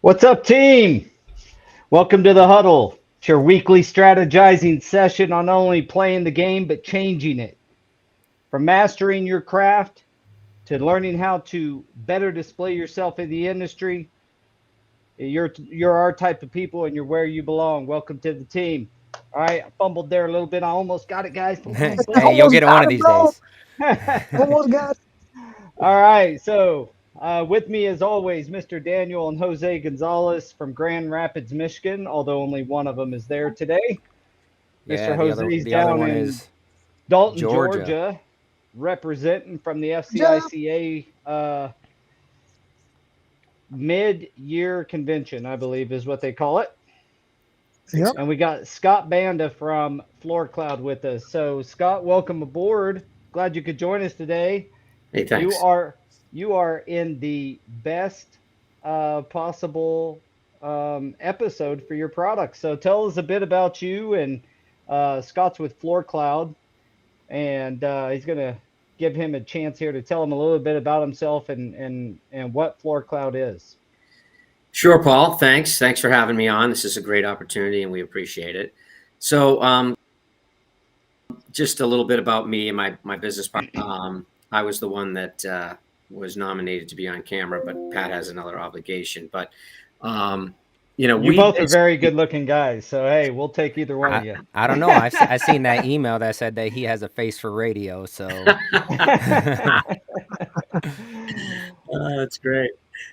What's up, team? Welcome to the Huddle. It's your weekly strategizing session on not only playing the game, but changing it. From mastering your craft to learning how to better display yourself in the industry, you're our type of people and you're where you belong. Welcome to the team. All right, I fumbled there a little bit. I almost got it, guys. Hey, you'll Almost get it one got of it, these bro. days. Almost got it. All right, so with me as always, Mr. Daniel and Jose Gonzalez from Grand Rapids, Michigan, although only one of them is there today. Mr. Yeah, the other Jose's the other down one in is Dalton, Georgia. Georgia, representing from the Job. FCICA mid-year convention, I believe is what they call it. Yep. And we got Scott Banda from Floor Cloud with us. So Scott, welcome aboard. Glad you could join us today. Hey, You thanks. are you are in the best possible episode for your product. So tell us a bit about you and Scott's with Floor Cloud, and he's gonna give him a chance here to tell him a little bit about himself and what Floor Cloud is. Sure, Paul. Thanks. Thanks for having me on. This is a great opportunity, and we appreciate it. So, just a little bit about me and my business partner. I was the one that was nominated to be on camera, but Pat has another obligation. But um, You we both are very basically. good-looking guys, so hey, we'll take either one of I you. I don't know. I seen that email that said that he has a face for radio. So That's great.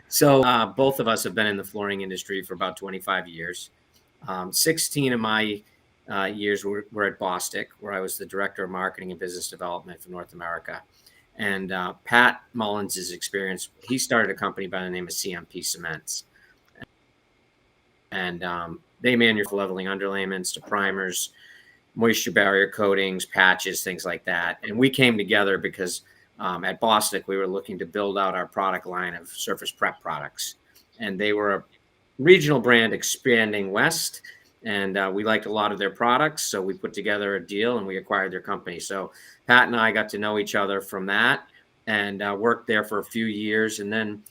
So, both of us have been in the flooring industry for about 25 years. 16 of my years were at Bostic, where I was the director of marketing and business development for North America. And Pat Mullins' experience, he started a company by the name of CMP Cements. And they manufacture leveling underlayments to primers, moisture barrier coatings, patches, things like that. And we came together because at Bostic, we were looking to build out our product line of surface prep products. And they were a regional brand expanding west. And we liked a lot of their products. So we put together a deal and we acquired their company. So Pat and I got to know each other from that and worked there for a few years. And then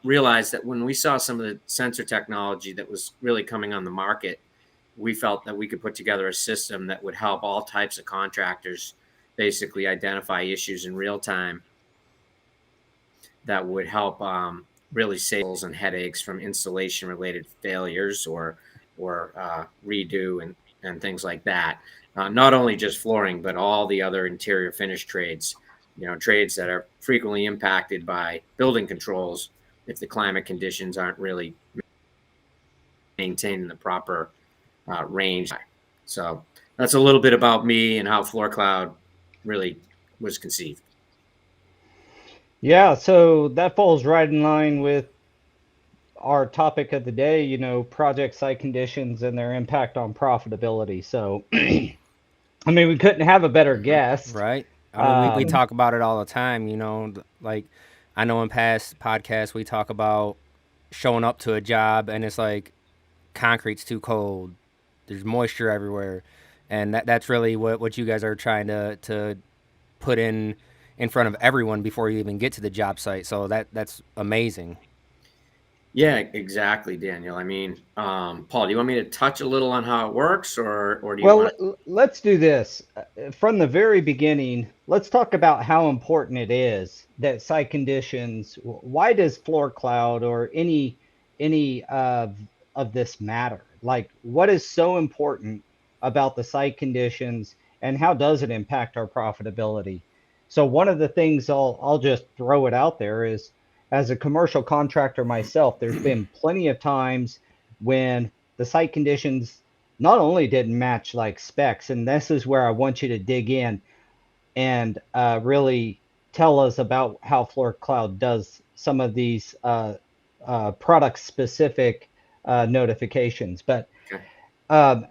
realized that when we saw some of the sensor technology that was really coming on the market, we felt that we could put together a system that would help all types of contractors basically identify issues in real time that would help really save and headaches from installation related failures or redo and things like that. Not only just flooring, but all the other interior finish trades, trades that are frequently impacted by building controls if the climate conditions aren't really maintained in the proper range. So that's a little bit about me and how Floor Cloud really was conceived. Yeah, so that falls right in line with our topic of the day, project site conditions and their impact on profitability. So, I mean, we couldn't have a better guest. right. I mean, we Um, talk about it all the time. Like I know in past podcasts we talk about showing up to a job and it's like concrete's too cold. There's moisture everywhere, and that's really what you guys are trying to put in front of everyone before you even get to the job site. So that's amazing. Yeah, exactly, Daniel. I mean, Paul, do you want me to touch a little on how it works, or do you well, want? let's do this. From the very beginning, let's talk about how important it is that site conditions, why does floor cloud or any of this matter? Like, what is so important about the site conditions and how does it impact our profitability? So one of the things I'll just throw it out there is, as a commercial contractor myself, there's been plenty of times when the site conditions not only didn't match like specs, and this is where I want you to dig in and really tell us about how Floor Cloud does some of these product specific notifications. But Okay. um,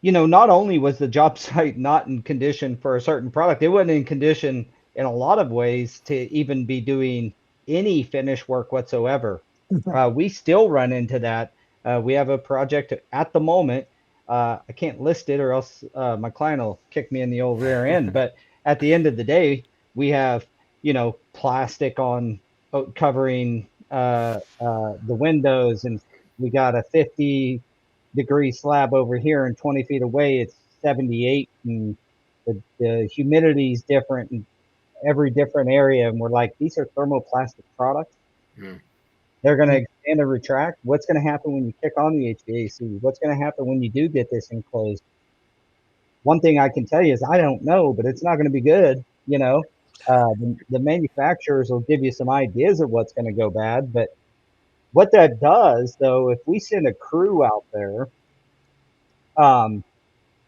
not only was the job site not in condition for a certain product, it wasn't in condition in a lot of ways to even be doing any finish work whatsoever. We still run into that. We have a project at the moment. I can't list it or else my client will kick me in the old rear end. But at the end of the day, we have, plastic on covering the windows, and we got a 50-degree slab over here, and 20 feet away it's 78, and the humidity is different in every different area, and we're like, these are thermoplastic products. Mm. They're going to expand and retract. What's going to happen when you kick on the HVAC? What's going to happen when you do get this enclosed? One thing I can tell you is I don't know, but it's not going to be good. The manufacturers will give you some ideas of what's going to go bad, but what that does, though, if we send a crew out there, um,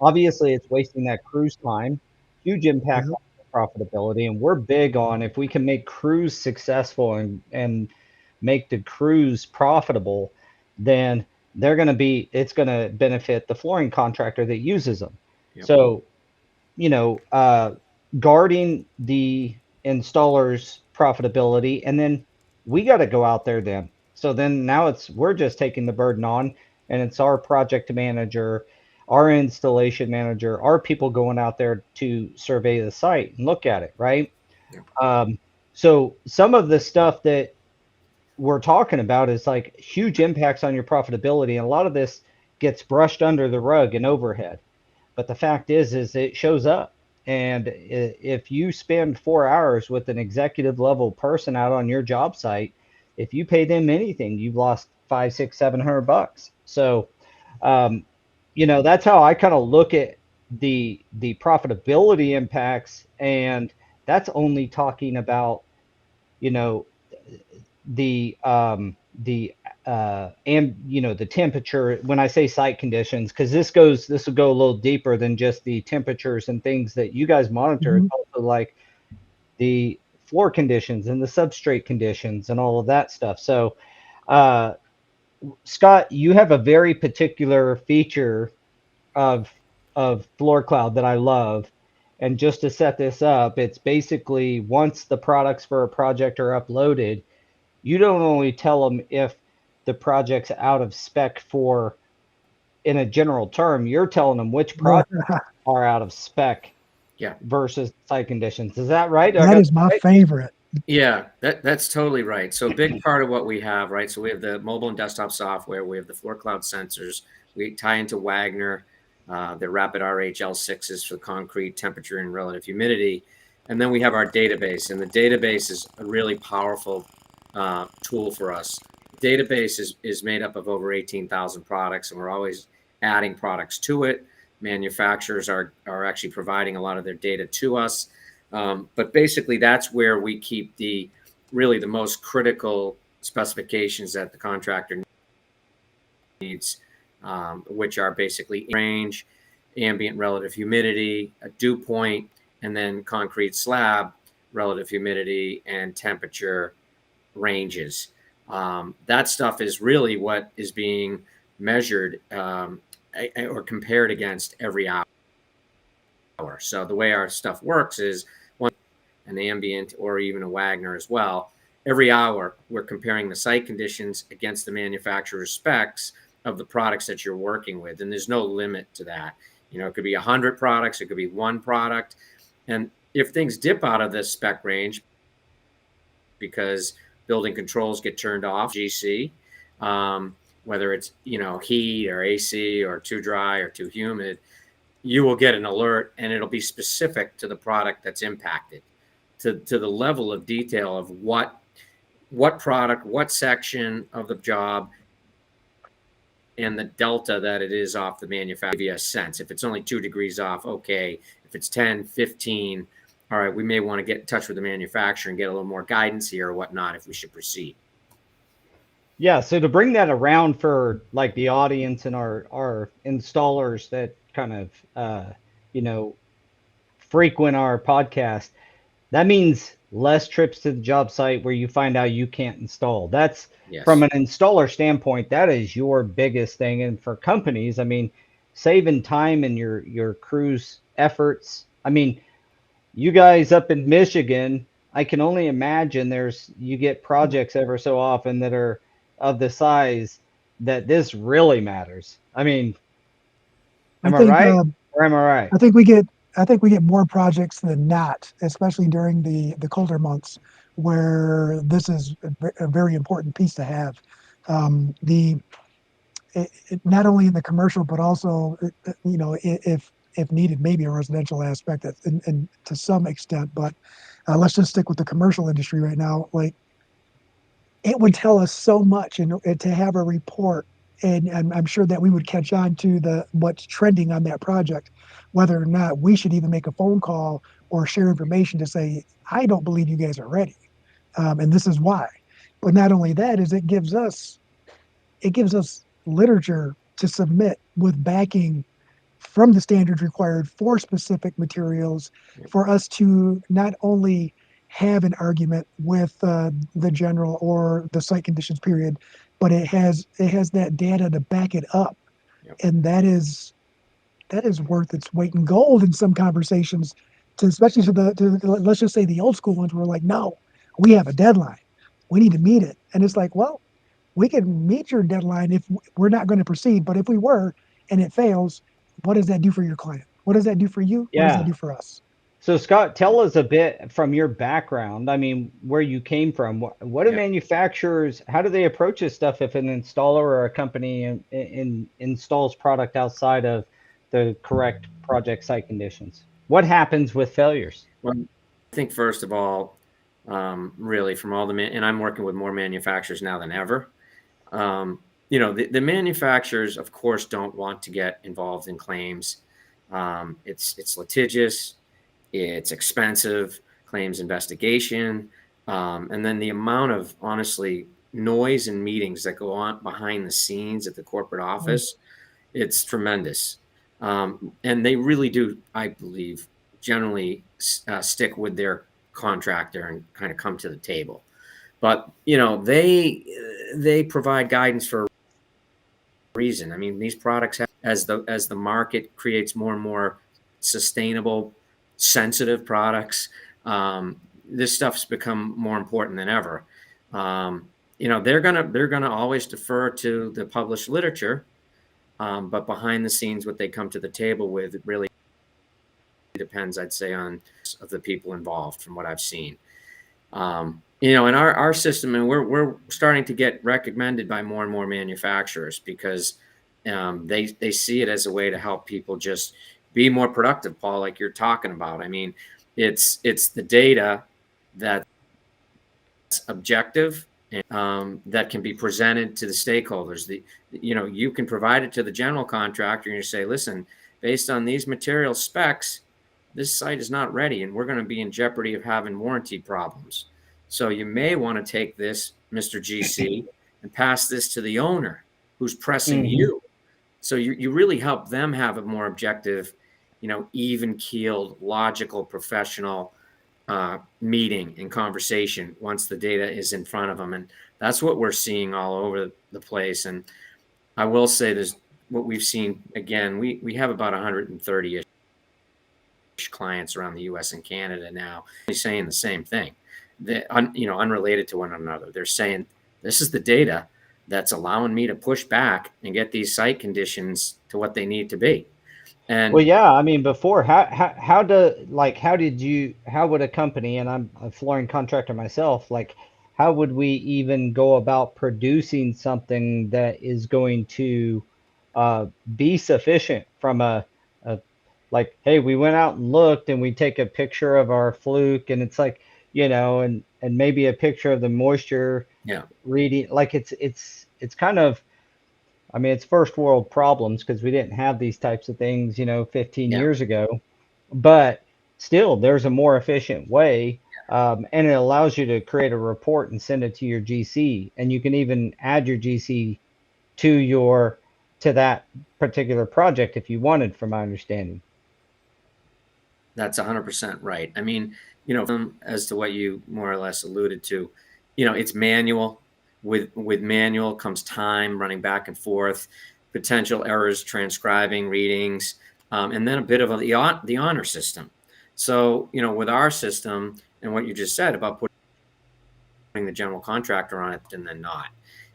obviously it's wasting that crew's time, huge impact Yep. on profitability, and we're big on if we can make crews successful and make the crews profitable, then it's going to benefit the flooring contractor that uses them. Yep. So guarding the installer's profitability, and then we got to go out there then. So then now we're just taking the burden on, and it's our project manager, our installation manager, our people going out there to survey the site and look at it, right? Yep. So some of the stuff that we're talking about is like huge impacts on your profitability, and a lot of this gets brushed under the rug and overhead. But the fact is it shows up. And if you spend 4 hours with an executive level person out on your job site, if you pay them anything, you've lost 5, 6, $700. So, that's how I kind of look at the profitability impacts. And that's only talking about, you know, the temperature. When I say site conditions, because this will go a little deeper than just the temperatures and things that you guys monitor. It's also like the floor conditions and the substrate conditions and all of that stuff. So Scott, you have a very particular feature of floor cloud that I love. And just to set this up, it's basically once the products for a project are uploaded, you don't only tell them if the project's out of spec for, in a general term, you're telling them which projects are out of spec versus site conditions. Is that right? That is my favorite. Yeah, that's totally right. So a big part of what we have, right? So we have the mobile and desktop software. We have the floor cloud sensors. We tie into Wagner, the rapid RHL6s for concrete temperature and relative humidity. And then we have our database, and the database is a really powerful tool for us. The database is made up of over 18,000 products, and we're always adding products to it. Manufacturers are actually providing a lot of their data to us. But basically, that's where we keep the most critical specifications that the contractor needs, which are basically range, ambient relative humidity, a dew point, and then concrete slab relative humidity and temperature ranges. That stuff is really what is being measured or compared against every hour. So the way our stuff works is an ambient or even a Wagner as well. Every hour, we're comparing the site conditions against the manufacturer's specs of the products that you're working with. And there's no limit to that. It could be 100 products, it could be one product. And if things dip out of this spec range because building controls get turned off, GC, whether it's, heat or AC or too dry or too humid, you will get an alert, and it'll be specific to the product that's impacted, to the level of detail of what product, what section of the job, and the delta that it is off the manufacturer. Give you a sense. If it's only 2 degrees off, okay. If it's 10, 15, all right, we may want to get in touch with the manufacturer and get a little more guidance here or whatnot if we should proceed. Yeah, so to bring that around for like the audience and our installers that kind of frequent our podcast, that means less trips to the job site where you find out you can't install. That's from an installer standpoint, that is your biggest thing. And for companies, I mean, saving time and your crew's efforts. I mean, you guys up in Michigan, I can only imagine you get projects ever so often that are of the size that this really matters. I mean, am I right? Or am I right? I think we get I think we get more projects than not, especially during the colder months, where this is a very important piece to have. The not only in the commercial, but also, if needed, maybe a residential aspect, and to some extent. But let's just stick with the commercial industry right now. Like, it would tell us so much, and to have a report, and I'm sure that we would catch on to what's trending on that project, whether or not we should even make a phone call or share information to say, I don't believe you guys are ready, and this is why. But not only that, is it gives us literature to submit with backing from the standards required for specific materials, for us to not only have an argument with the general or the site conditions period, but it has that data to back it up. Yep. And that is worth its weight in gold in some conversations, especially let's just say the old school ones were like, no, we have a deadline, we need to meet it. And it's like, well, we can meet your deadline if we're not going to proceed, but if we were and it fails, what does that do for your client? What does that do for you? What does that Yeah. do for us? So Scott, tell us a bit from your background. I mean, where you came from. What do Yeah. manufacturers, how do they approach this stuff if an installer or a company installs product outside of the correct project site conditions? What happens with failures? Well, I think first of all, really from all and I'm working with more manufacturers now than ever. The manufacturers, of course, don't want to get involved in claims. It's litigious, it's expensive, claims investigation, and then the amount of, honestly, noise and meetings that go on behind the scenes at the corporate office, it's tremendous. And they really do, I believe, generally stick with their contractor and kind of come to the table. But they provide guidance for a reason. I mean, these products have, as the market creates more and more sustainable, sensitive products, this stuff's become more important than ever. They're gonna always defer to the published literature, but behind the scenes, what they come to the table with really depends, I'd say, on of the people involved, from what I've seen. In our system, and we're starting to get recommended by more and more manufacturers because they see it as a way to help people just be more productive, Paul, like you're talking about. I mean, it's the data that's objective and that can be presented to the stakeholders. You can provide it to the general contractor and you say, listen, based on these material specs, this site is not ready and we're going to be in jeopardy of having warranty problems. So you may want to take this, Mr. GC, and pass this to the owner who's pressing you. So you really help them have a more objective, even-keeled, logical, professional meeting and conversation once the data is in front of them. And that's what we're seeing all over the place. And I will say there's what we've seen, again, we have about 130-ish clients around the US and Canada now saying the same thing, that unrelated to one another. They're saying, this is the data that's allowing me to push back and get these site conditions to what they need to be. And Well, yeah, I mean, before, how would a company, and I'm a flooring contractor myself, like, how would we even go about producing something that is going to be sufficient from like, hey, we went out and looked and we take a picture of our fluke and it's like, and maybe a picture of the moisture reading, like it's kind of, I mean, it's first world problems because we didn't have these types of things, 15 years ago. But still, there's a more efficient way, and it allows you to create a report and send it to your GC, and you can even add your GC to that particular project if you wanted, from my understanding. That's 100% right. I mean, as to what you more or less alluded to, it's manual. With manual comes time running back and forth, potential errors, transcribing readings, and then a bit of the honor system. So, with our system and what you just said about putting the general contractor on it and then not.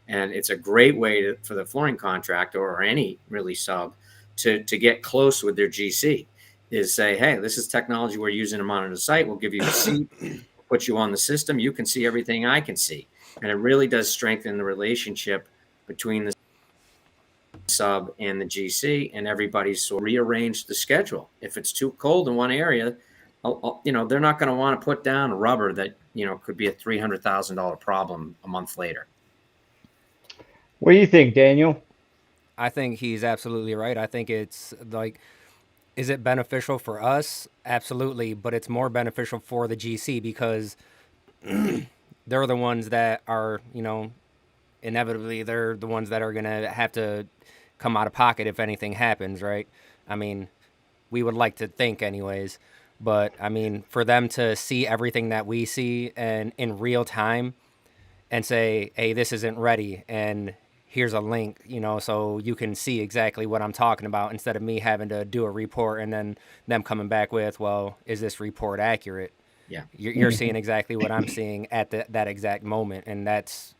And it's a great way for the flooring contractor or any really sub to get close with their GC. is say, hey, this is technology we're using to monitor the site. We'll give you a seat, put you on the system. You can see everything I can see. And it really does strengthen the relationship between the sub and the GC, and everybody's sort of rearranged the schedule. If it's too cold in one area, they're not going to want to put down a rubber that, could be a $300,000 problem a month later. What do you think, Daniel? I think he's absolutely right. I think it's like, is it beneficial for us? Absolutely, but it's more beneficial for the GC because they're the ones that are, inevitably they're the ones that are going to have to come out of pocket if anything happens, right? I mean, we would like to think anyways, but I mean, for them to see everything that we see and in real time and say, hey, this isn't ready, and here's a link, so you can see exactly what I'm talking about instead of me having to do a report and then them coming back with, well, is this report accurate? Yeah. You're seeing exactly what I'm seeing at that exact moment, and that's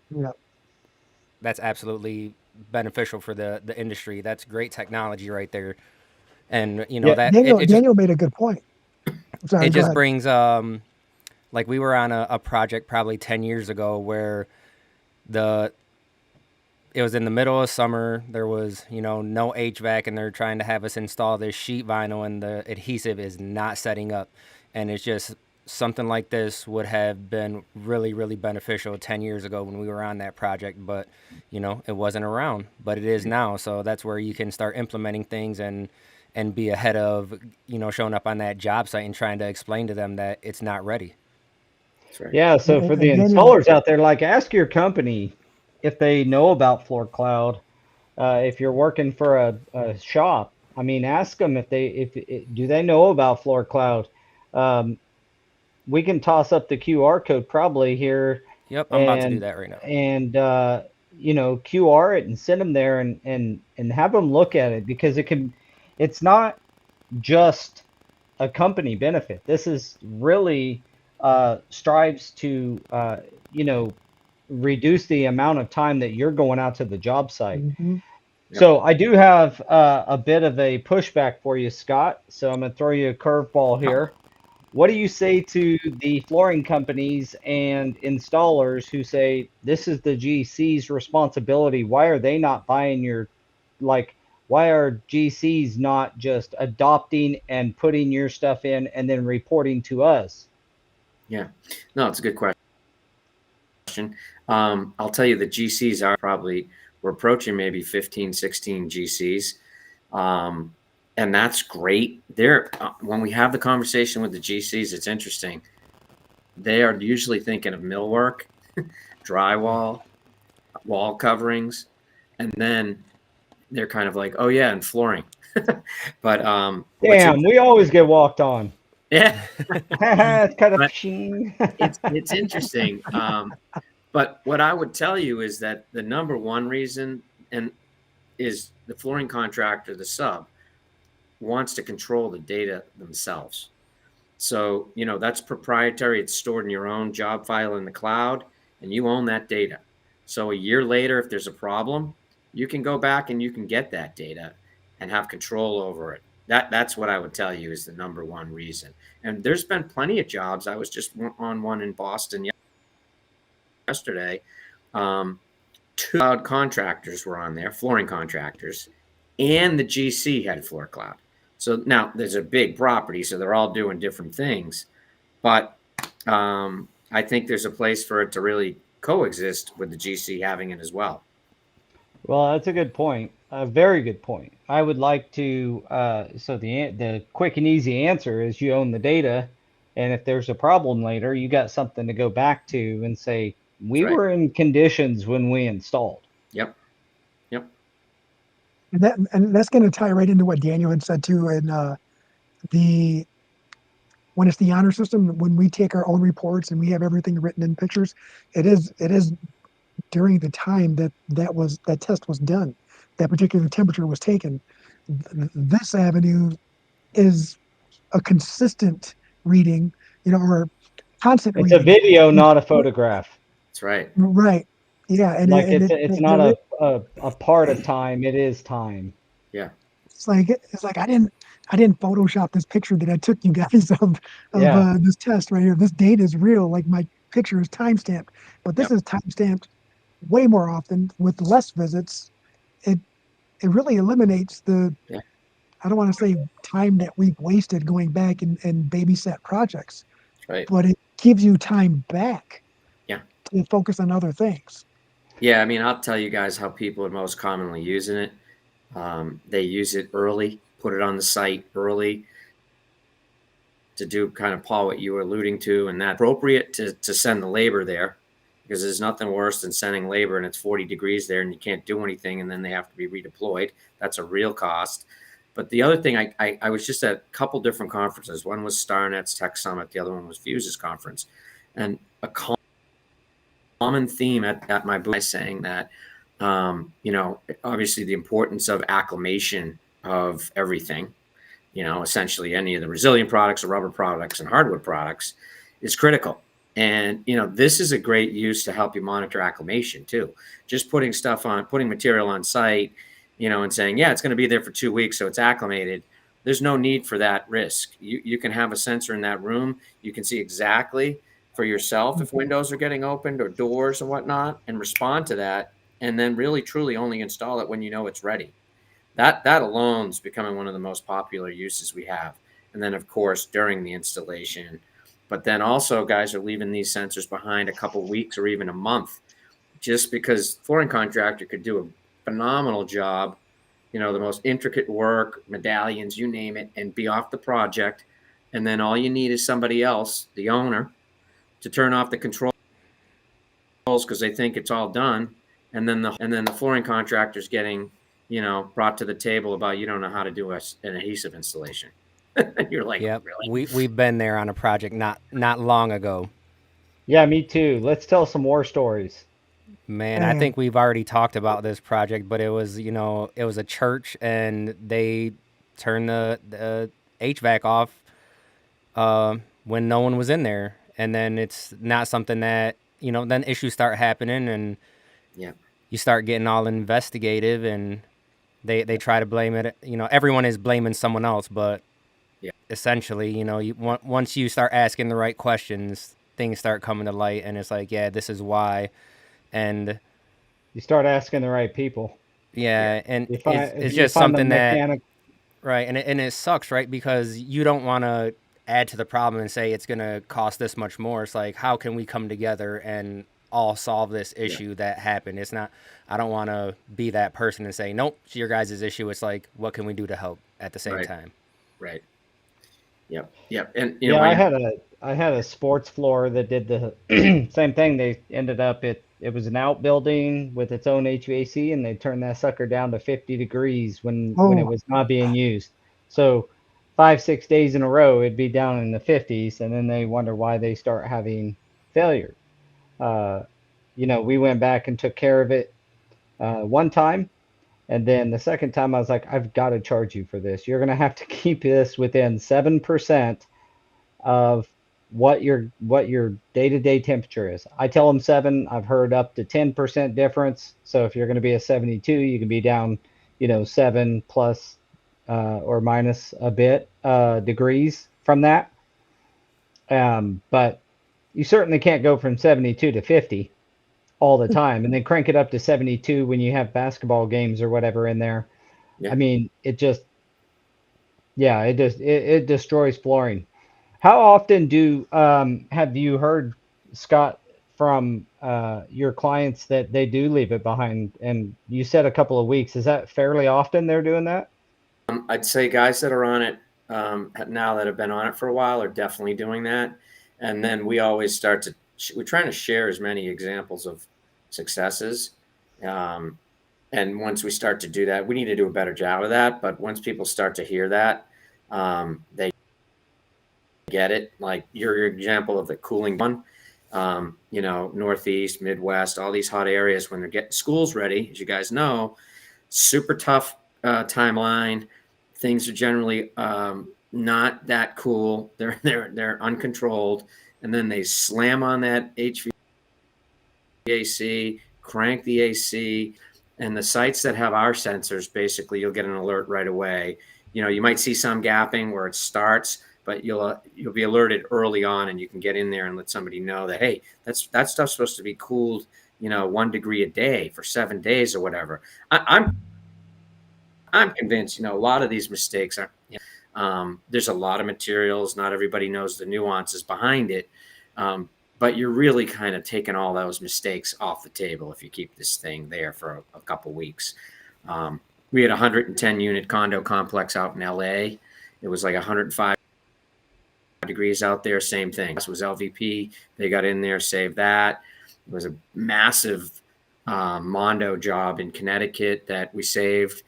absolutely beneficial for the industry. That's great technology right there. And that Daniel made a good point. Sorry, it just brings like we were on a project probably 10 years ago where it was in the middle of summer. There was, no HVAC, and they're trying to have us install this sheet vinyl, and the adhesive is not setting up. And it's just something like this would have been really, really beneficial 10 years ago when we were on that project. But, it wasn't around, but it is now. So that's where you can start implementing things and be ahead of, showing up on that job site and trying to explain to them that it's not ready. That's right. Yeah, so for the installers out there, like, ask your company if they know about Floor Cloud. If you're working for a shop, I mean, ask them if do they know about Floor Cloud. We can toss up the QR code probably here. Yep, I'm about to do that right now. And QR it and send them there and have them look at it, because it's not just a company benefit. This is really strives to reduce the amount of time that you're going out to the job site. Mm-hmm. Yep. So I do have a bit of a pushback for you, Scott. So I'm going to throw you a curveball here. What do you say to the flooring companies and installers who say this is the GC's responsibility? Why are they not buying why are GCs not just adopting and putting your stuff in and then reporting to us? Yeah, no, it's a good question. I'll tell you, the GCs we're approaching maybe 15, 16 GCs. And that's great. When we have the conversation with the GCs, it's interesting. They are usually thinking of millwork, drywall, wall coverings, and then they're kind of like, oh yeah, and flooring. But damn, we always get walked on. Yeah, it's kind of it's interesting. But what I would tell you is that the number one reason is the flooring contractor, the sub, wants to control the data themselves. So, that's proprietary. It's stored in your own job file in the cloud, and you own that data. So a year later, if there's a problem, you can go back and you can get that data and have control over it. That's what I would tell you is the number one reason. And there's been plenty of jobs. I was just on one in Boston yesterday. 2 cloud contractors were on there, flooring contractors, and the GC had Floor Cloud. So now there's a big property, so they're all doing different things. But I think there's a place for it to really coexist with the GC having it as well. Well, that's a good point. A very good point. I would like to. So the quick and easy answer is you own the data, and if there's a problem later, you got something to go back to and say we were in conditions when we installed. Yep. And that's going to tie right into what Daniel had said too. And when it's the honor system, when we take our own reports and we have everything written in pictures, it is during the time that test was done, that particular temperature was taken. This avenue is a consistent reading, or constant It's reading. a video, not a photograph. That's right. Right. Yeah. And it's not a part of time. It is time. Yeah. It's like I didn't I didn't Photoshop this picture that I took you guys of Yeah. this test right here. This data is real. Like my picture is timestamped, but this Yep. is timestamped way more often with less visits. It it really eliminates the, Yeah. I don't want to say time that we've wasted going back and babysat projects, Right. but it gives you time back Yeah. to focus on other things. Yeah. I mean, I'll tell you guys how people are most commonly using it. They use it early, put it on the site early to do kind of, Paul, what you were alluding to, and that appropriate to send the labor there, because there's nothing worse than sending labor and it's 40 degrees there and you can't do anything and then they have to be redeployed. That's a real cost. But the other thing, I was just at a couple different conferences. One was StarNet's Tech Summit. The other one was Fuse's conference. And a common theme at my booth is saying that, obviously the importance of acclimation of everything, essentially any of the resilient products or rubber products and hardwood products is critical. And, this is a great use to help you monitor acclimation too. Just putting material on site, and saying, yeah, it's going to be there for 2 weeks, so it's acclimated. There's no need for that risk. You can have a sensor in that room. You can see exactly for yourself if windows are getting opened or doors and whatnot, and respond to that. And then really, truly only install it when you know it's ready. That alone is becoming one of the most popular uses we have. And then, of course, during the installation. But then also, guys are leaving these sensors behind a couple weeks or even a month, just because flooring contractor could do a phenomenal job, the most intricate work, medallions, you name it, and be off the project. And then all you need is somebody else, the owner, to turn off the controls because they think it's all done. And then the flooring contractor's getting, brought to the table about, you don't know how to do an adhesive installation. You're like, Yep. really? We've been there on a project not long ago. Yeah, me too. Let's tell some war stories. Man, I And think we've already talked about this project, but it was a church and they turned the HVAC off when no one was in there. And then it's not something that, then issues start happening and Yeah. you start getting all investigative and they try to blame it. Everyone is blaming someone else, but Yeah. essentially, once you start asking the right questions, things start coming to light and it's like, yeah, this is why. And You start asking the right people. Yeah. yeah, and it's You just find the something that mechanic. right, and it sucks, right? Because you don't want to add to the problem and say it's going to cost this much more. It's like, how can we come together and all solve this Yeah. issue that happened? It's not. I don't want to be that person and say, nope, it's your guys' issue. It's like, what can we do to help at the same Right. time? Right. Yep. Yep. And Yeah, I had a sports floor that did the same thing. They ended up it was an outbuilding with its own HVAC, and they turned that sucker down to 50 degrees when it oh, was not being used. So 5, 6 days in a row, it'd be down in the 50s, and then they wonder why they start having failure. Uh, we went back and took care of it one time, and then the second time I was like, I've got to charge you for this. You're gonna have to keep this within 7% of what your day-to-day temperature is. I tell them 7. I've heard up to 10% difference. So if you're going to be a 72, you can be down, 7 plus or minus a bit degrees from that. But you certainly can't go from 72 to 50 all the time and then crank it up to 72 when you have basketball games or whatever in there. I yeah. mean, it just, yeah, it destroys flooring. How often do have you heard, Scott, from your clients that they do leave it behind? And you said a couple of weeks. Is that fairly often they're doing that? I'd say guys that are on it now that have been on it for a while are definitely doing that. And then we always we're trying to share as many examples of successes. Um, and once we start to do that, we need to do a better job of that. But once people start to hear that, they get it. Like your example of the cooling one, Northeast, Midwest, all these hot areas when they're getting schools ready, as you guys know, super tough timeline. Things are generally not that cool. They're uncontrolled, and then they slam on that HVAC, crank the AC, and the sites that have our sensors, basically, you'll get an alert right away. You might see some gapping where it starts, but you'll be alerted early on, and you can get in there and let somebody know that, hey, that stuff's supposed to be cooled 1 degree a day for 7 days or whatever. I'm convinced a lot of these mistakes are. There's a lot of materials. Not everybody knows the nuances behind it. But you're really kind of taking all those mistakes off the table if you keep this thing there for a couple weeks. We had a 110 unit condo complex out in LA. It was like 105 degrees out there. Same thing. This was LVP. They got in there, saved that. It was a massive Mondo job in Connecticut that we saved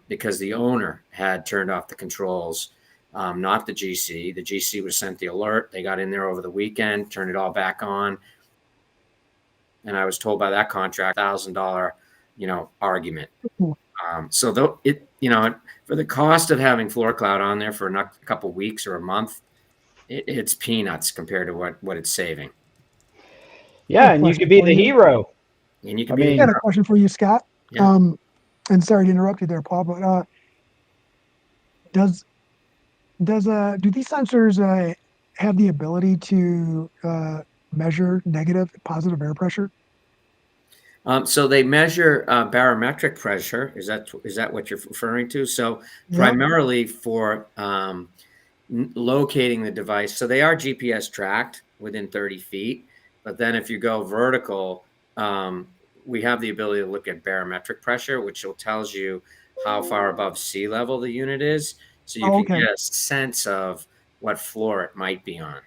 because the owner had turned off the controls, not the GC. The GC was sent the alert. They got in there over the weekend, turned it all back on. And I was told by that contract, $1,000, argument. So though for the cost of having Floor Cloud on there for a couple weeks or a month, it's peanuts compared to what it's saving. Yeah, and you could be the hero. And you can I be. I got a question for you, Scott. Yeah. And sorry to interrupt you there, Paul, but do these sensors have the ability to measure negative, positive air pressure? So they measure barometric pressure. Is that what you're referring to? So primarily for locating the device. So they are GPS tracked within 30 feet. But then if you go vertical, we have the ability to look at barometric pressure, which tells you how far above sea level the unit is. So you can get a sense of what floor it might be on.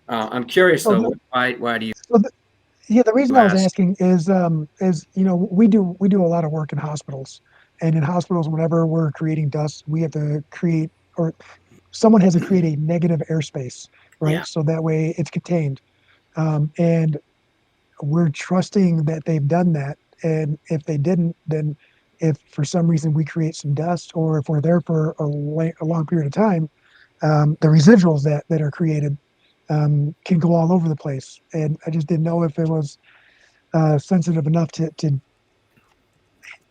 I'm curious though, why do you? The reason I was asking is we do a lot of work in hospitals, and in hospitals, whenever we're creating dust, we have to create, or someone has to create a negative airspace, right? Yeah. So that way it's contained, and we're trusting that they've done that. And if they didn't, then if for some reason we create some dust, or if we're there for a long period of time, the residuals that are created can go all over the place. And I just didn't know if it was sensitive enough to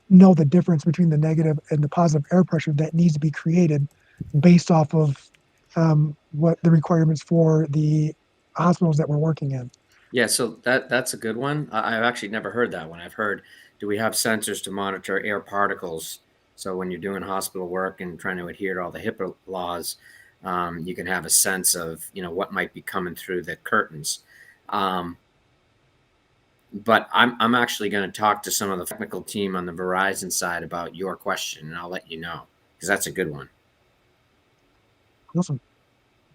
know the difference between the negative and the positive air pressure that needs to be created based off of what the requirements for the hospitals that we're working in. Yeah, so that's a good one. I've actually never heard that one. I've heard, do we have sensors to monitor air particles? So when you're doing hospital work and trying to adhere to all the HIPAA laws, you can have a sense of what might be coming through the curtains. But I'm actually going to talk to some of the technical team on the Verizon side about your question, and I'll let you know, because that's a good one. Awesome.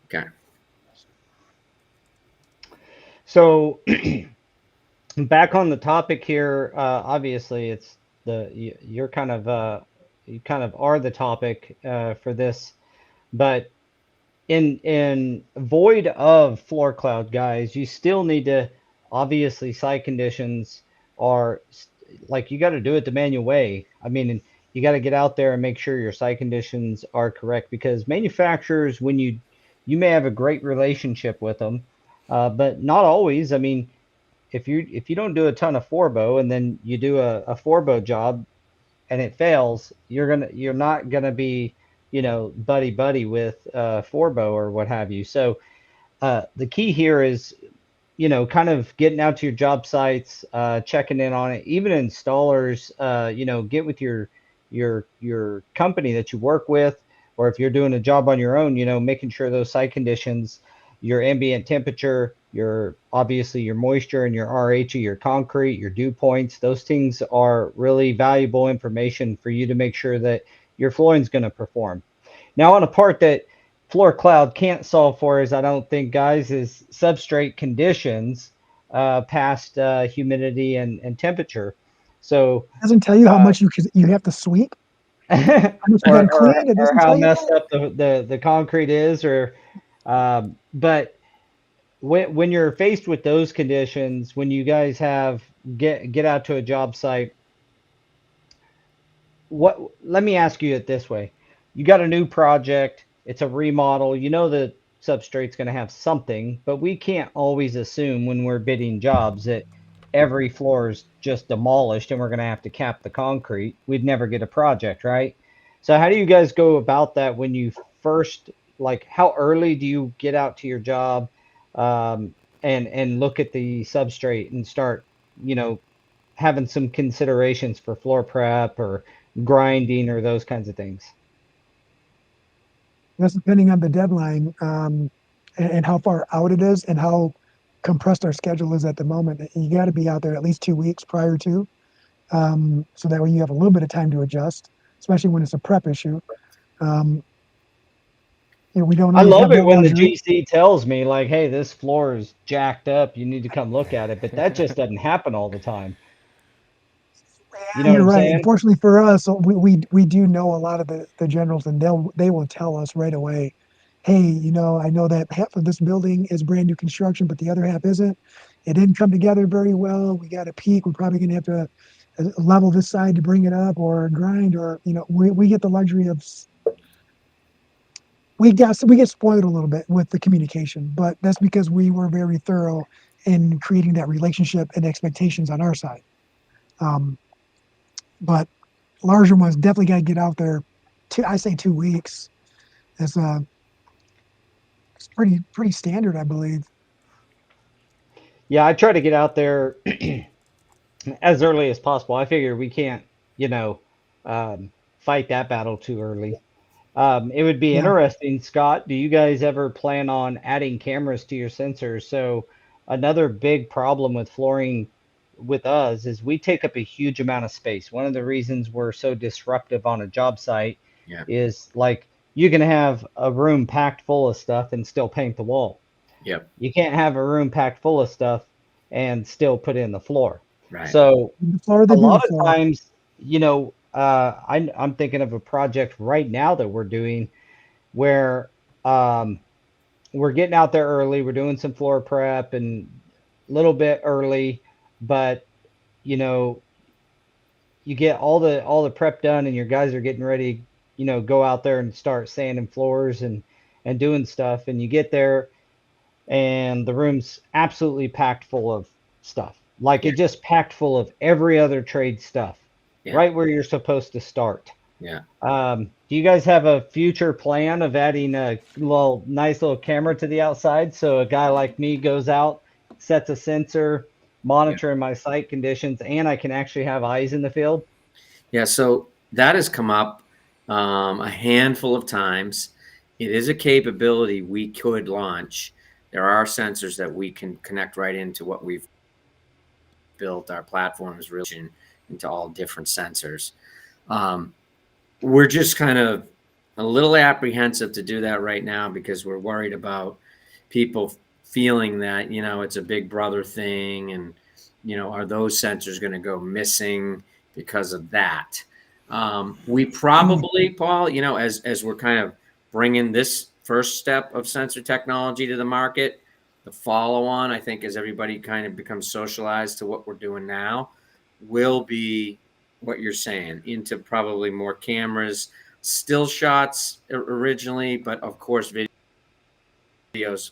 Okay. So back on the topic here, obviously it's you kind of are the topic for this, but in void of floor cloud, guys, you still need to, obviously site conditions are like, you got to do it the manual way. I mean, you got to get out there and make sure your site conditions are correct, because manufacturers, when you may have a great relationship with them, but not always. I mean, if you don't do a ton of forbo and then you do a forbo job and it fails, you're not gonna be buddy with forbo or what have you. So the key here is kind of getting out to your job sites, checking in on it. Even installers, get with your company that you work with, or if you're doing a job on your own, making sure those site conditions, your ambient temperature, obviously your moisture and your RH of your concrete, your dew points, those things are really valuable information for you to make sure that your flooring is going to perform. Now, on a part that Floor Cloud can't solve for, is, I don't think, guys, is substrate conditions past humidity and temperature. So it doesn't tell you how much you have to sweep, how much you got to clean. It doesn't how tell you messed that. up the concrete is, or but when you're faced with those conditions, when you guys get out to a job site, let me ask you it this way. You got a new project, it's a remodel, the substrate's going to have something, but we can't always assume when we're bidding jobs that every floor is just demolished and we're going to have to cap the concrete. We'd never get a project, right? So how do you guys go about that when you first, like, how early do you get out to your job, um, and look at the substrate and start, you know, having some considerations for floor prep or grinding or those kinds of things? That's depending on the deadline, and how far out it is and how compressed our schedule is at the moment. You got to be out there at least 2 weeks prior to, so that way you have a little bit of time to adjust, especially when it's a prep issue. Um, we don't I always love have it that when the luxury. GC tells me like, "Hey, this floor is jacked up. You need to come look at it." But that just doesn't happen all the time. You know what You're I'm right. saying? Unfortunately for us, we do know a lot of the generals, and they will tell us right away, hey, I know that half of this building is brand new construction, but the other half isn't. It didn't come together very well. We got a peak. We're probably going to have to level this side to bring it up, or grind, or we get the luxury of we get spoiled a little bit with the communication, but that's because we were very thorough in creating that relationship and expectations on our side. Um, but larger ones definitely got to get out there. I say 2 weeks. It's it's pretty standard, I believe. Yeah, I try to get out there as early as possible. I figure we can't, you know, fight that battle too early. It would be Yeah. interesting, Scott. Do you guys ever plan on adding cameras to your sensors? So another big problem with flooring with us is we take up a huge amount of space. One of the reasons we're so disruptive on a job site Yeah. is like you can have a room packed full of stuff and still paint the wall. Yep. You can't have a room packed full of stuff and still put in the floor. Right. So The floor, a they do the lot of floor. times, I'm thinking of a project right now that we're doing where um, we're getting out there early. We're doing some floor prep and a little bit early, but you know, you get all the prep done, and your guys are getting ready. Go out there and start sanding floors and doing stuff. And you get there, and the room's absolutely packed full of stuff. Like Yeah. it just packed full of every other trade stuff, Yeah. right where you're supposed to start. Yeah. Do you guys have a future plan of adding a nice little camera to the outside so a guy like me goes out, sets a sensor, Yeah. monitoring my site conditions, and I can actually have eyes in the field? Yeah. So that has come up a handful of times. It is a capability we could launch. There are sensors that we can connect right into what we've built. Our platform is really into all different sensors. Um, we're just kind of a little apprehensive to do that right now because we're worried about people feeling that it's a big brother thing, and are those sensors going to go missing because of that. We Mm. probably, Paul, as we're kind of bringing this first step of sensor technology to the market, the follow on, I think, as everybody kind of becomes socialized to what we're doing now, will be what you're saying, into probably more cameras, still shots originally, but of course videos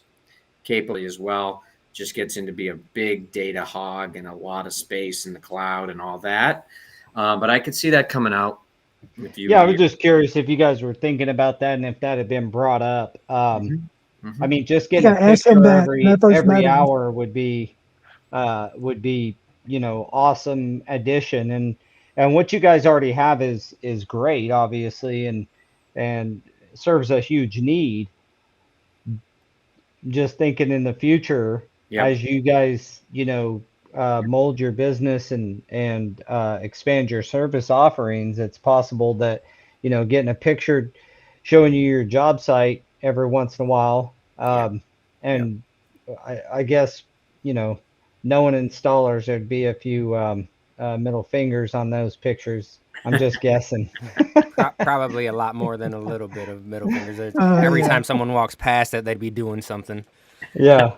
capability as well. Just gets into be a big data hog and a lot of space in the cloud and all that. But I could see that coming out in a few Yeah, I was years. just curious if you guys were thinking about that and if that had been brought up. Mm-hmm. I Mm-hmm. mean, just I getting a gotta ask him picture that when I first every met him. hour would be awesome addition. And what you guys already have is great, obviously, and serves a huge need. Just thinking in the future, Yep. as you guys mold your business and expand your service offerings, it's possible that getting a picture showing you your job site every once in a while, Yep. Yep. and I guess you know knowing installers, there'd be a few middle fingers on those pictures. I'm just guessing. Probably a lot more than a little bit of middle fingers. Every Yeah. time someone walks past it, they'd be doing something. Yeah.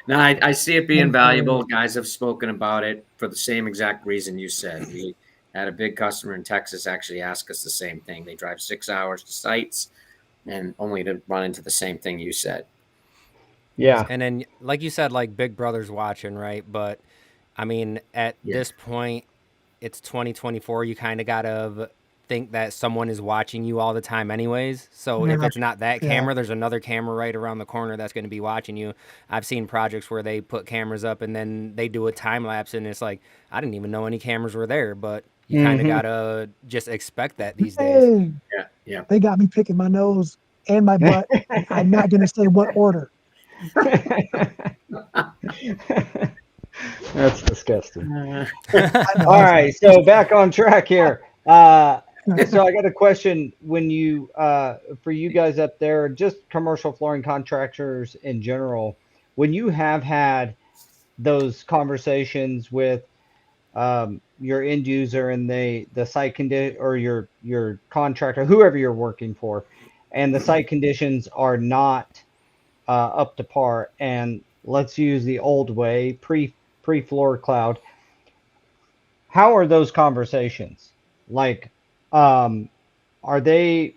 No, I see it being That's valuable. hilarious. Guys have spoken about it for the same exact reason you said. We had a big customer in Texas actually ask us the same thing. They drive 6 hours to sites and only to run into the same thing you said. Yeah. And then, like you said, like Big Brother's watching, right? But I mean, at Yeah. this point, it's 2024. You kind of gotta think that someone is watching you all the time anyways. So if Yeah, it's not that yeah. camera, there's another camera right around the corner that's going to be watching you. I've seen projects where they put cameras up and then they do a time lapse, and it's like, I didn't even know any cameras were there, but you kind of Hmm. got to just expect that these days. Hey, Yeah, yeah. they got me picking my nose and my butt, and I'm not going to say what order. That's disgusting. I know. All That's right, so back on track here. So I got a question when you for you guys up there, just commercial flooring contractors in general, when you have had those conversations with your end user and the site condi or your contractor, whoever you're working for, and the site conditions are not up to par, and let's use the old way, pre floor cloud. How are those conversations? Like, um, are they,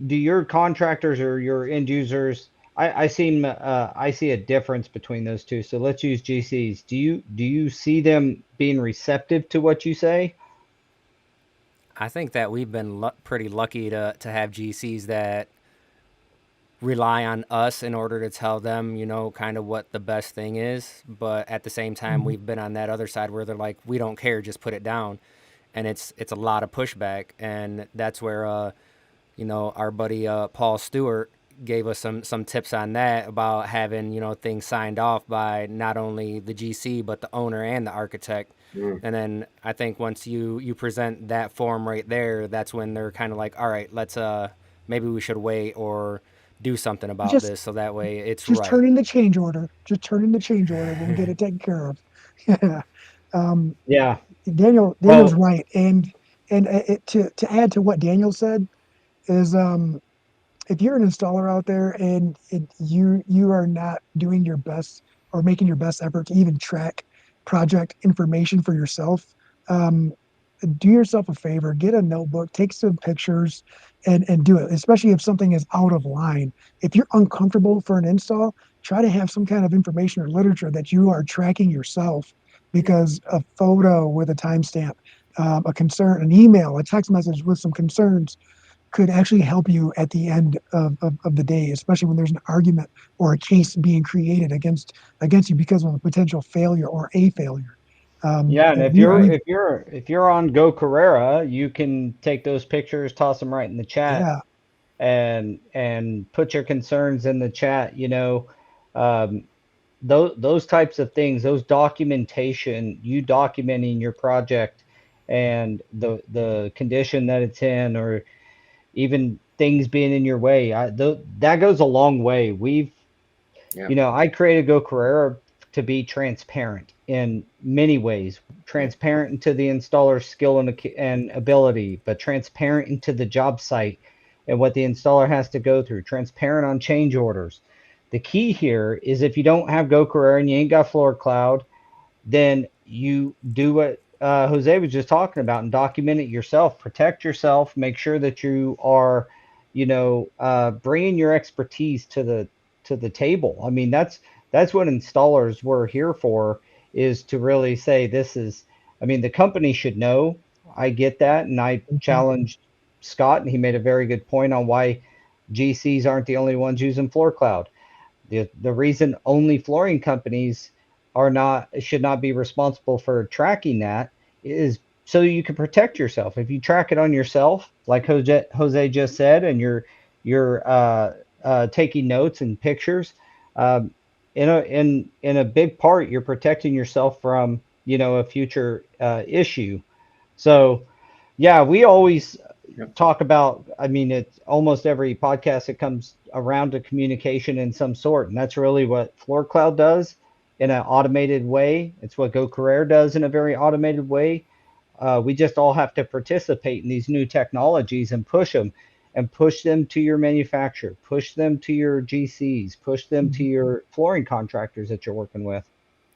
do your contractors or your end users, I see a difference between those two. So let's use GCs. Do you see them being receptive to what you say? I think that we've been pretty lucky to have GCs that rely on us in order to tell them, kind of what the best thing is. But at the same time, Mhm. we've been on that other side where they're like, we don't care, just put it down. And it's a lot of pushback. And that's where, our buddy Paul Stewart gave us some tips on that about having, things signed off by not only the GC, but the owner and the architect. Mm. And then I think once you present that form right there, that's when they're kind of like, all right, let's maybe we should wait or do something about just this so that way it's just right. turn in the change order. Just turn in the change order. We'll get it taken care of. Yeah. Um, Yeah. Daniel's Well, right, and to add to what Daniel said is if you're an installer out there and you are not doing your best or making your best effort to even track project information for yourself, um, do yourself a favor, get a notebook, take some pictures, and do it. Especially if something is out of line. If you're uncomfortable for an install, try to have some kind of information or literature that you are tracking yourself, because a photo with a timestamp, a concern, an email, a text message with some concerns could actually help you at the end of the day, especially when there's an argument or a case being created against you because of a potential failure or a failure. yeah, and if Be, you're be, if you're if you're on Go Carrera, you can take those pictures, toss them right in the chat, yeah, and put your concerns in the chat. Um, those types of things, those documentation, you documenting your project and the condition that it's in, or even things being in your way, that goes a long way. Yeah, I created Go Carrera to be transparent in many ways, yeah, transparent into the installer's skill and ability, but transparent into the job site and what the installer has to go through, transparent on change orders. The key here is if you don't have Go Carrera and you ain't got Floor Cloud, then you do what Jose was just talking about and document it yourself. Protect yourself. Make sure that you are, bringing your expertise to the table. I mean, that's what installers were here for, is to really say this is. I mean, the company should know. I get that, and I challenged Scott, and he made a very good point on why GCs aren't the only ones using Floor Cloud. The reason only flooring companies are not should not be responsible for tracking that is so you can protect yourself. If you track it on yourself, like Jose just said, and you're taking notes and pictures, um, in a big part, you're protecting yourself from a future issue. So yeah, we always yeah, talk about, I mean, it's almost every podcast that comes around to communication in some sort. And that's really what Floor Cloud does in an automated way. It's what Go Carrera does in a very automated way. We just all have to participate in these new technologies and push them to your manufacturer, push them to your GCs, push them to your flooring contractors that you're working with.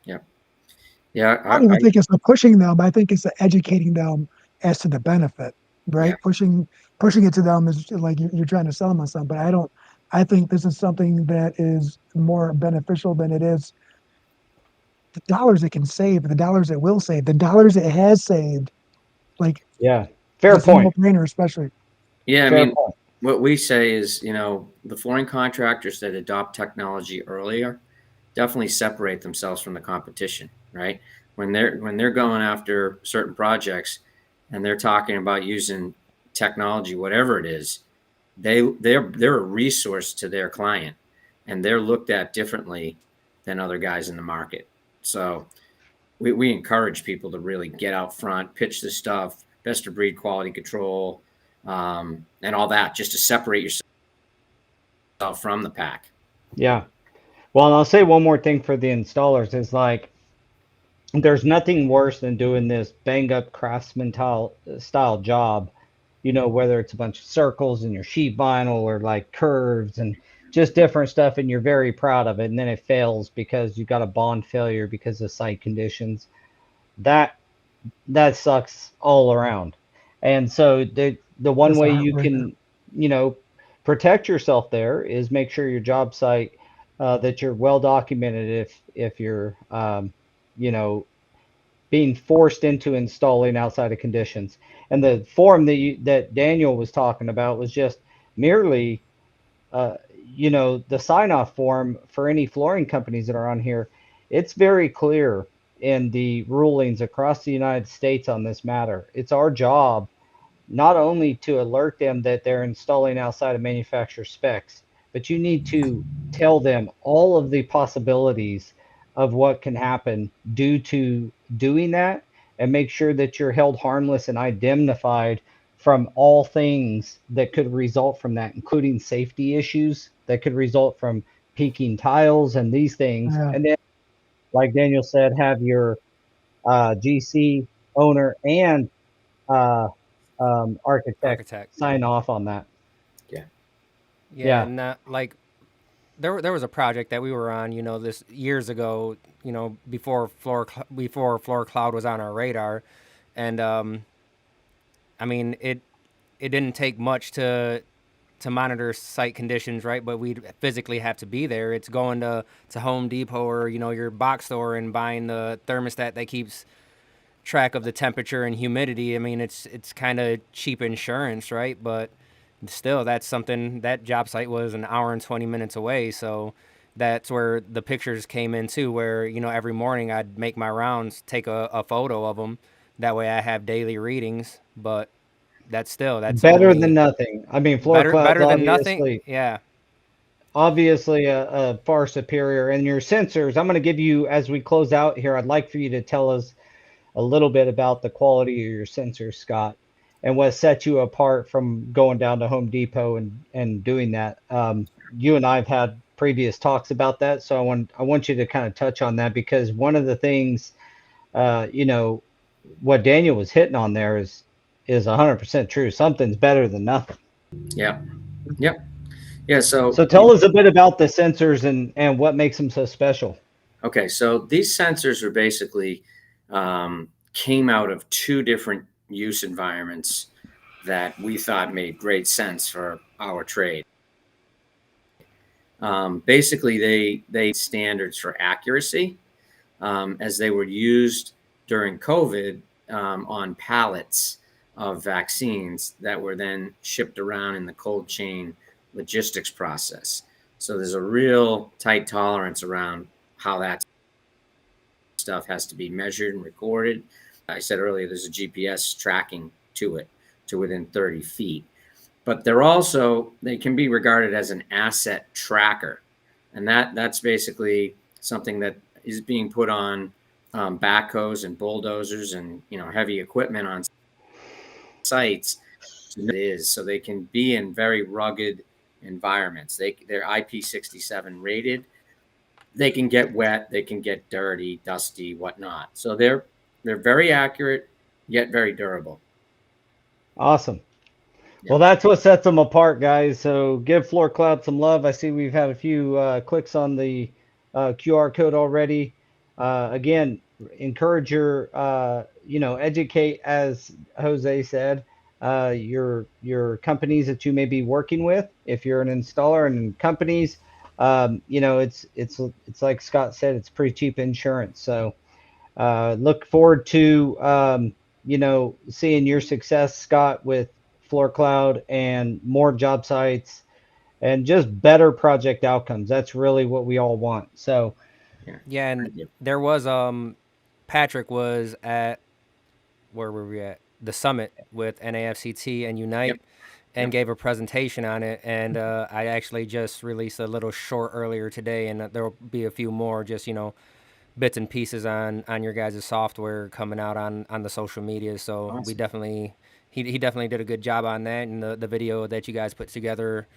yeah, yeah. I don't even think it's the pushing them. I think it's the educating them as to the benefit, Yeah, right? Pushing it to them is like you're trying to sell them on something. But I don't. I think this is something that is more beneficial than it is the dollars it can save, the dollars it will save, the dollars it has saved. Like Yeah. Fair just a point. no-brainer, especially. Yeah, I Fair mean, point. what we say is, the flooring contractors that adopt technology earlier definitely separate themselves from the competition, right? When they're going after certain projects and they're talking about using technology, whatever it is, they're a resource to their client, and they're looked at differently than other guys in the market. So we encourage people to really get out front, pitch the stuff, best of breed quality control, and all that, just to separate yourself from the pack. Yeah. Well, and I'll say one more thing for the installers is like there's nothing worse than doing this bang up craftsman style job, whether it's a bunch of circles in your sheet vinyl or like curves and just different stuff, and you're very proud of it, and then it fails because you got a bond failure because of site conditions. That that sucks all around. And so the one That's a way you heartbreaker. can, you know, protect yourself there is make sure your job site that you're well documented if you're you know being forced into installing outside of conditions. And the form that Daniel was talking about was just merely the sign off form for any flooring companies that are on here. It's very clear in the rulings across the United States on this matter. It's our job not only to alert them that they're installing outside of manufacturer specs, but you need to tell them all of the possibilities of what can happen due to doing that, and make sure that you're held harmless and indemnified from all things that could result from that, including safety issues that could result from peaking tiles and these things. Yeah. And then, like Daniel said, have your GC owner and uh, architect Architect. sign off on that. Yeah. Yeah, Yeah. and like there was a project that we were on, this years ago, before floor cloud was on our radar, and I mean it didn't take much to monitor site conditions, right? But we'd physically have to be there. It's going to Home Depot or your box store and buying the thermostat that keeps track of the temperature and humidity. I mean, it's kind of cheap insurance, right? But still, that's something. That job site was an hour and 20 minutes away, so that's where the pictures came in too. Where every morning I'd make my rounds, take a photo of them. That way I have daily readings. But that's Better than only nothing. I mean, floor clouds better than nothing. obviously Yeah. obviously a far superior. And your sensors, I'm going to give you, as we close out here, I'd like for you to tell us a little bit about the quality of your sensors, Scott, and what sets you apart from going down to Home Depot and doing that. You and I have had previous talks about that, so I want you to kind of touch on that, because one of the things, you know, what Daniel was hitting on there is 100% true. Something's better than nothing. Yeah. Yep. Yeah. So, So tell us a bit about the sensors and what makes them so special. okay. So these sensors are basically came out of two different use environments that we thought made great sense for our trade. Basically, they standards for accuracy as they were used during COVID on pallets of vaccines that were then shipped around in the cold chain logistics process. So there's a real tight tolerance around how that stuff has to be measured and recorded. I said earlier, there's a GPS tracking to it to within 30 feet. But they can be regarded as an asset tracker. And that's basically something that is being put on backhoes and bulldozers and heavy equipment on sites. It is so they can be in very rugged environments. They're IP67 rated. They can get wet, they can get dirty, dusty, whatnot. So they're very accurate yet very durable. Awesome. Yeah. Well, that's what sets them apart, guys. So give Floor Cloud some love. I see we've had a few clicks on the QR code already. Again, encourage educate, as Jose said, your companies that you may be working with. If you're an installer and companies, it's like Scott said, it's pretty cheap insurance. So look forward to seeing your success, Scott, with Floor Cloud and more job sites and just better project outcomes. That's really what we all want. So, Yeah. Yeah, and Thank you. there was Patrick was at, where were we at? The summit with NAFCT and Yep. Unite, and Yep. gave a presentation on it. And I actually just released a little short earlier today, and there will be a few more, just bits and pieces on your guys' software coming out on the social media. So we Awesome. definitely he definitely did a good job on that, and the video that you guys put together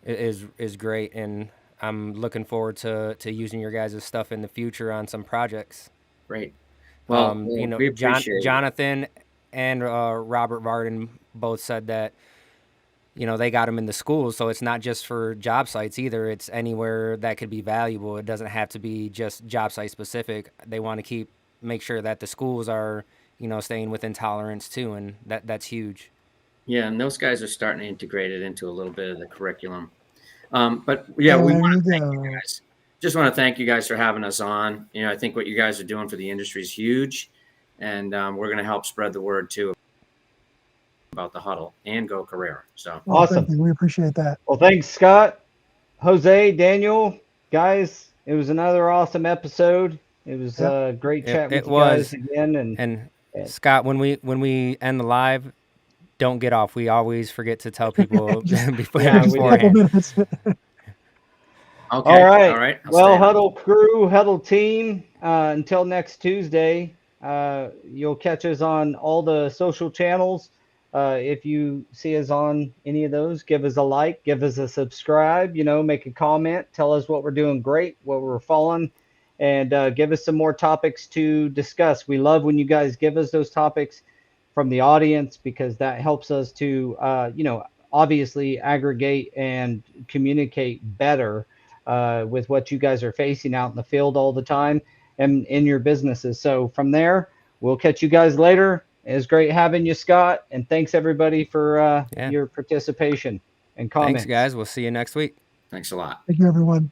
is great, and I'm looking forward to using your guys' stuff in the future on some projects. Great. Well, we appreciate it. Jonathan and Robert Varden both said that they got them in the schools, so it's not just for job sites either. It's anywhere that could be valuable. It doesn't have to be just job site specific. They want to make sure that the schools are staying within tolerance too, and that's huge. Yeah, and those guys are starting to integrate it into a little bit of the curriculum. But yeah, we There want you to thank you go. guys. Just want to thank you guys for having us on. I think what you guys are doing for the industry is huge, and we're going to help spread the word too about the Huddle and Go Carrera. So Well, awesome. thank you. We appreciate that. Well, thanks, Scott, Jose, Daniel, guys. It was another awesome episode. It was great chatting with you guys again. And Scott, when we end the live, don't get off. We always forget to tell people beforehand. Minutes. okay, All right. all right. Well, Huddle crew, Huddle team. Until next Tuesday, you'll catch us on all the social channels. If you see us on any of those, give us a like, give us a subscribe, make a comment, tell us what we're doing great, what we're falling, and give us some more topics to discuss. We love when you guys give us those topics from the audience, because that helps us to, obviously aggregate and communicate better with what you guys are facing out in the field all the time and in your businesses. So from there, we'll catch you guys later. It was great having you, Scott, and thanks everybody for your participation and comments. Thanks, guys. We'll see you next week. Thanks a lot. Thank you, everyone.